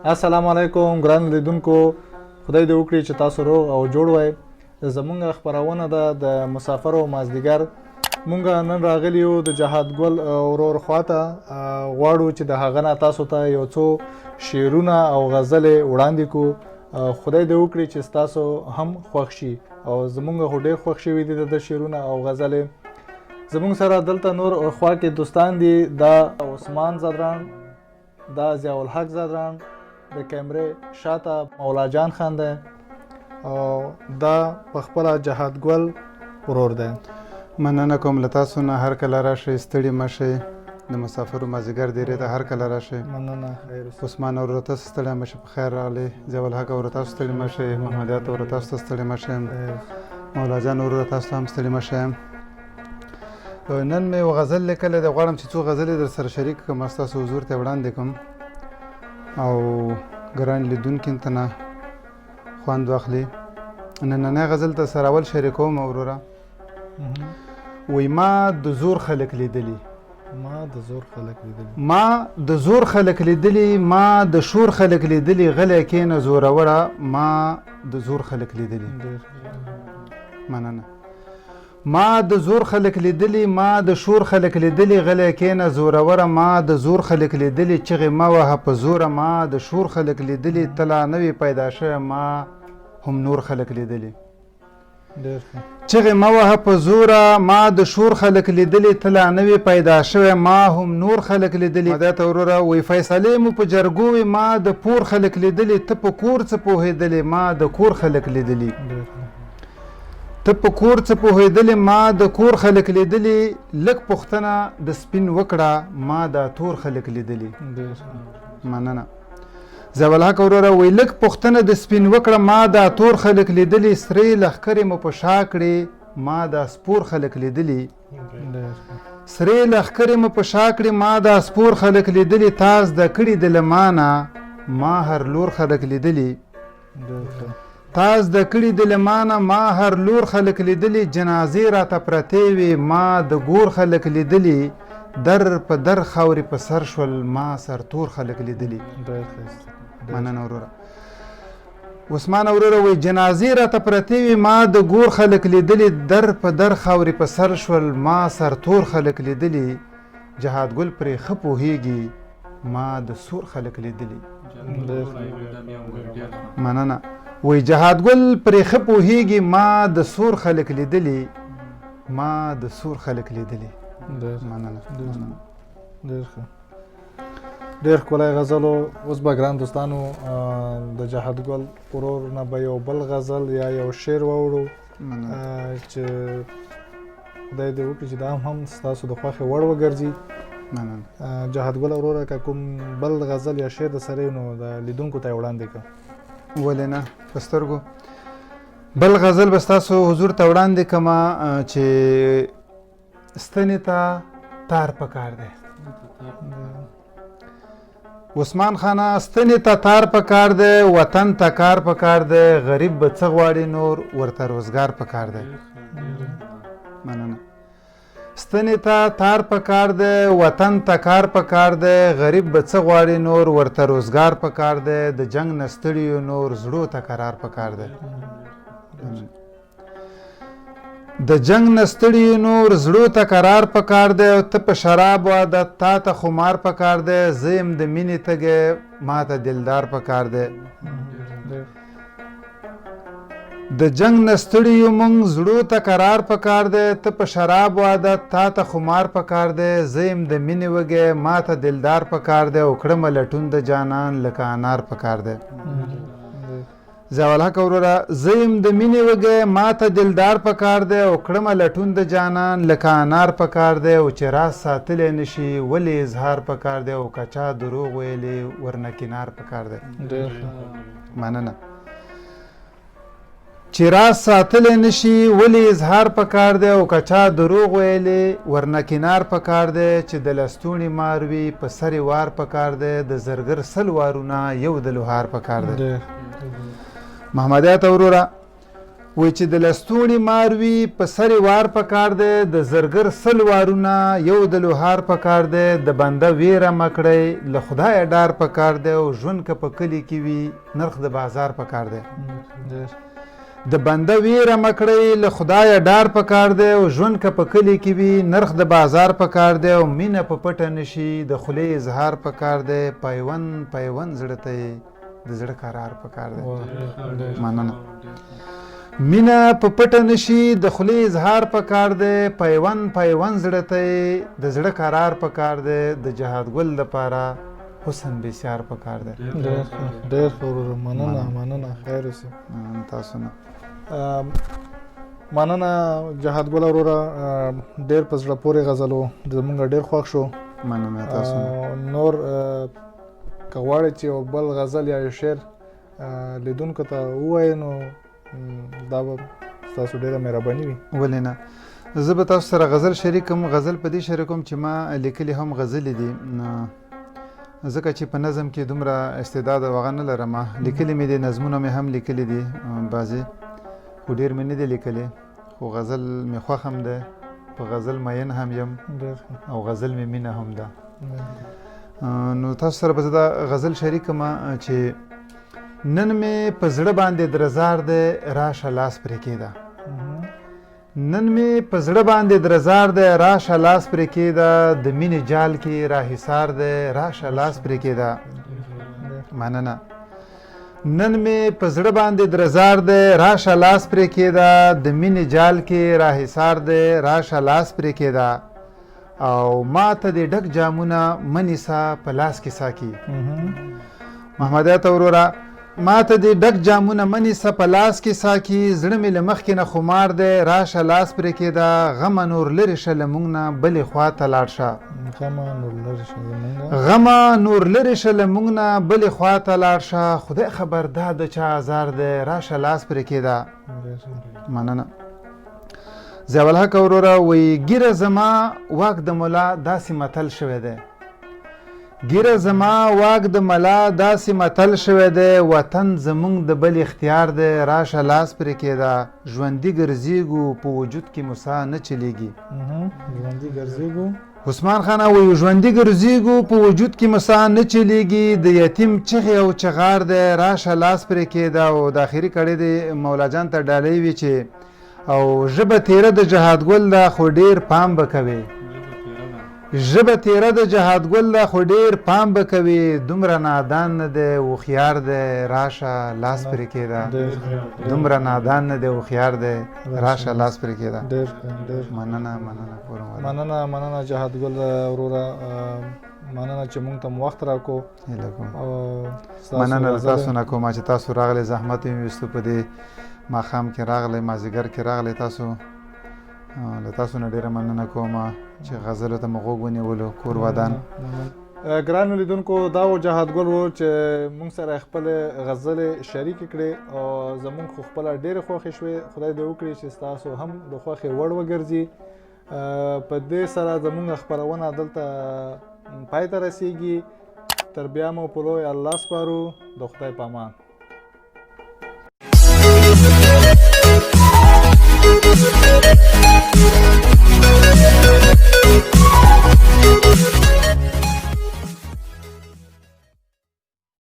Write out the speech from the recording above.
السلام علیکم ګرانو لیدونکو، خدای دې وکړي چې تاسو روغ او جوړ وای. زمونږ خپرونه ده د مسافرو مازدیګر. مونږ نن راغلی یو د جهاد ګل ورور خواته، غواړو چې د هغه نه تاسو ته یو څو شعرونه او غزلې وړاندې کړو. خدای دې وکړي چې ستاسو هم خوښ شي او زمونږ خو ډېر خوښ شوي دي د شعرونه او غزلې. زمونږ سره دلته نور خوا کې دوستان دي، دا عثمان زدران، دا ضیاء الحق زدران، د کیمرې شاته مولا جان خان دی او دا په خپله جهاد ګل ورور دی. مننه کوم له تاسو نه، هر کله راشئ، ستړي مه شئ. د مسافرو مازدیګر دیرې ته هر کله راشئ. مننه. خیر عثمان ورور تاسو ستړي مه شئ، په خیر راغلی. ضیاء الحق ورور تاسو ستړي مه شئ. محمدیات ورور تاسو ستړي مه شئ. مولا جان ورور تاسو هم ستړي مه شئ. نن مې یو غزل لیکلی دی، غواړم چې څو غزلې در سره شریک کړم، ستاسو حضور ته وړاندې کړم او ګران لیدونکي ته نه خوند واخلي. نننی غزل ته سره اول شریکوم وروره. وی ما د زور خلک لیدلي، ما د زور خلک لیدلي، ما د زور خلک لیدلي، ما د شور خلک لیدلي، غلی کېنه زوروره، ما د زور خلک لیدلي. مننه. ما د زور خلک لیدلي، ما د شور خلک لیدلي، غلی کېنه زوروره، ما د زور خلک لیدلي، چغې مه وهه په زوره، ما د شور خلک لیدلي، ته لا نوې پیدا شوی، ما هم نور خلک لیدلي. چغې مه وهه په زوره، ما د شور خلک لیدلي، ته لا نوې پیدا شوی، ما هم نور خلک لیدلي. دا ته وروره وایي فیصلې مو په جرګو وي، ما د پور خلک لیدلي، ته په کور څه پوهېدلې، ما د کور خلک لیدلي. ته په کور څه پوهېدلې، ما د کور خلک لیدلي، لږ پوښتنه د سپین وکړه، ما دا تور خلک لیدلي. مننه. ضیاء الحق وروره وایي لږ پوښتنه د سپین وکړه، ما دا تور خلک لیدلي، سرې لښکرې مو په شا کړې، ما دا سپور خلک لیدلي. سرې لښکرې مو په شا کړې، ما دا سپور خلک لیدلي، تا زده کړي د له مانه، ما هر لور خلک لیدلي. تا زده کړي د له مانه، ما هر لور خلک لیدلي، جنازې راته پرتې وي، ما د ګور خلک لیدلي، در په در خاورې په سر شول، ما سرتور خلک لیدلي. مننه وروره. عثمان وروره وایي جنازې راته پرتې وي، ما د ګور خلک لیدلي، در په در خاورې په سر شول، ما سرتور خلک لیدلي. جهاد ګل پرې ښه پوهېږي، ما د سور خلک لیدلي. مننه. وایي جهاد ګل پرې ښه پوهېږي، ما د سور خلک لیدلي، ما د سور خلک لیدلي. مننه. ډېر ښه، ډېر ښکلی غزل و. اوس به ګران دوستانو د جهاد ګل ورور نه به یو بل غزل یا یو شعر واورو چې خدای دې وکړي چې دا هم ستاسو د خوښې وړ وګرځي. جهاد ګل وروره که کوم بل غزل یا شعر د سره نو د لیدونکو ته یې وړاندې کړه. ولې نه، په سترګو. بل غزل به ستاسو حضور ته وړاندې کړم چې ستنې ته تار پکار دی. عثمان خانه ستنې ته تار پکار دی، وطن ته کار پکار دی، غریب به څه غواړي نور، ورته روزګار پکار دی. مننه. ستنې ته تار پکار دی، وطن ته کار پکار دی، غریب به څه غواړي نور، ورته روزګار پکار دی، د جنگ نه ستړي نور، زړو ته قرار پکار دی. د جنگ نه ستړي نور، زړو ته قرار پکار دی، ته په شراب عادت، تا ته خمار پکار دی، زه یم د مینې تږی، ما ته دلدار پکار دی. د جنگ نه ستړي یو موږ، زړو ته قرار پکار دی، ته په شراب عادت، تا ته خمار پکار دی، زه یم د مینې وږی، ما ته دلدار پکار دی، او کړمه لټون د جانان لکه انار پکار دی. ضیاء الحق وروره زه یم د مینې وږی، ما ته دلدار پکار دی، او کړمه لټون د جانان لکه انار پکار دی، او چې راز ساتلی نشي ولې اظهار پکار دی، او که چا دروغ ویلې ورنه کنار پکار دی. مننه. چې راز ساتلی نشي ولې اظهار پکار دی، او که چا دروغ ویلې ورنه کنار پکار دی، چې د لستوڼي مار وي په سر وار پکار دی، د زرګر سل وارونه یو د لوهار پکار دی. محمدیات وروره وایي چې د لستوڼي مار وي په سر یې وار پکار دی د زرګر 100 وارونه یو د لوهار پکار دی د بنده ویره مه کړئ له خدایه ډار پکار دی او ژوند که په کلي کې وي نرخ د بازار پکار دی د بنده ویره مه کړئ له خدایه ډار پکار دی او ژوند که په کلي کې وي نرخ د بازار پکار دی او مینه په پټه نشي د خولې اظهار پکار دی پیوند زړه ته د زړه قرار پکار دی مننه مینه په پټه نشي د خولې اظهار پکار دی پیوند زړه ته د زړه قرار پکار دی د جهاد ګل لپاره حسن بسیار پکار دی ډېر ښه مننه خیر اوسې تاسو نه مننه جهاد ګل وروره ډېر په زړه پورې غزل و زمونږ ډېر خوښ شو مننه تاسو نور که غواړئ چې یو بل غزل یا یو شعر لیدونکو ته ووایئ نو دا به ستاسو ډېره مهرباني وي ولې نه زه به تاسو سره غزل شریکم غزل په دې شریکم چې ما لیکلي هم غزلې دي ځکه چې په نظم کې دومره استعداد او هغه نه لرم لیکلي مې دي نظمونه مې هم لیکلي دي بعضې خو ډېر مې نه دي لیکلي خو غزل مې خوښ هم دی په غزل مین هم یم او غزل مې مینه هم ده نو تاسو سره به زه دا غزل شریکم چې نن مې په زړه باندې درزار دی راشه لاس پرې کېده نن مې په زړه باندې درزار دی راشه لاس پرې کېده د مینې جال کې راحصار دی راشه لاس پرې کېده مننه نن مې په زړه باندې درزار دی راشه لاس پرې کېده د مینې جال کې راحصار دی راشه لاس پرې کېده او ما ته دې ډک جامونه منیسه په لاس کې ساکي محمدیت وروره ما ته دې ډک جامونه منیسه په لاس کې ساکي زړه مې له مخکې نه خمار دی راشه لاس پرې کېده غمه نور لرې شه له موږ نه بلې خوا ته لاړ شه غمه نور لرې شه له موږ نه بلې خوا ته لاړ شه خدای خبر دا د چا ازار دی راشه لاس پرې کېده مننه ضیاءالحق وروره وایي ګیره زما واک د ملا داسې متل شوی دی ګیره زما واک د ملا داسې متل شوی دی وطن زمونږ د بل اختیار دی راشه لاس پرې کېده ژوندي ګرځېږو په وجود کې موسی نه چلیږي عثمان خان وایي ژوندي ګرځېږو په وجود کې موسی نه چلیږي د یتیم چغې او چغار دی راشه لاس پرې کېده او د اخري کړۍ د مولا جان ته ډالۍ وي چې او ژبه تیره د جهاد ګل ده خو ډېر پام به کوي ژبه تیره د جهاد ګل ده خو ډېر پام به کوي دومره نادان نه دی هوښیار دی راشه لاس پرې کېده دومره نادان نه دی هوښیار دی راشه لاس پرې کېده مننه جهاد ګل وروره مننه چې مونږ ته مو وخت راکو مننه تاسو نه کومه چې تاسو راغلی زحمت مې ویستو په دې ماښام کې راغلی مازدیګر کې راغلی تاسو له تاسو نه ډېره مننه کوم چې غزلو ته مو غوږ ونیولو کور ودان ګرانو لیدونکو دا و جهاد ګل و چې مونږ سره خپلې غزلې شریکې کړې او زمونږ خو خپله ډېرې خوښې شوې خدای دې وکړي چې ستاسو هم د خوښې وړ وګرځي په دې سره زمونږ خپرونه دلته پای ته رسیږي تر بیا مو په لوی الله سپارو د خدای په امان